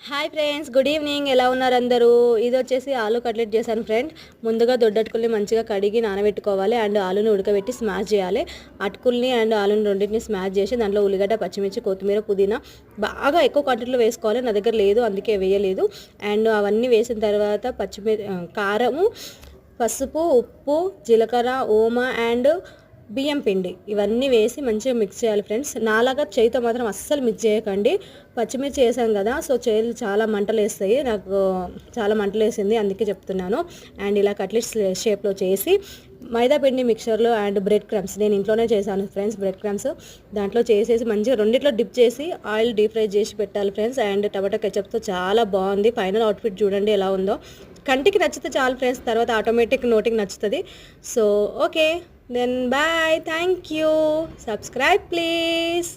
Hi friends, good evening. ఎలా ఉన్నారు అందరూ? ఇది వచ్చేసి ఆలు కట్లెట్ చేశాను ఫ్రెండ్. ముందుగా దొడ్డటుకుల్ని మంచిగా కడిగి నానబెట్టుకోవాలి అండ్ ఆలుని ఉడకబెట్టి స్మాష్ చేయాలి. అటుకుల్ని అండ్ ఆలుని రెండింటిని స్మాష్ చేసి దాంట్లో ఉల్లిగడ్డ, పచ్చిమిర్చి, కొత్తిమీర, పుదీనా బాగా ఎక్కువ క్వాంటిటీలో వేసుకోవాలి. నా దగ్గర లేదు, అందుకే వేయలేదు. అండ్ అవన్నీ వేసిన తర్వాత కారము, పసుపు, ఉప్పు, జీలకర్ర, ఓమా అండ్ బియ్యం పిండి ఇవన్నీ వేసి మంచిగా మిక్స్ చేయాలి ఫ్రెండ్స్. నాలాగా చేయితో మాత్రం అస్సలు మిక్స్ చేయకండి. పచ్చిమిర్చి వేసాం కదా, సో చేతులు చాలా మంటలు వేస్తాయి. నాకు చాలా మంటలు వేసింది, అందుకే చెప్తున్నాను. అండ్ ఇలా కట్లెట్స్ షేప్లో చేసి మైదా పిండి మిక్చర్లో అండ్ బ్రెడ్ క్రమ్స్ నేను ఇంట్లోనే చేశాను ఫ్రెండ్స్. బ్రెడ్ క్రమ్స్ దాంట్లో చేసేసి మంచిగా రెండిట్లో డిప్ చేసి ఆయిల్ డీప్ ఫ్రై చేసి పెట్టాలి ఫ్రెండ్స్. అండ్ టమాటా కెచప్తో చాలా బాగుంది. ఫైనల్ అవుట్ఫిట్ చూడండి ఎలా ఉందో. కంటికి నచ్చితే చాలు ఫ్రెండ్స్, తర్వాత ఆటోమేటిక్ నోటికి నచ్చుతుంది. So okay, then bye, thank you, subscribe please.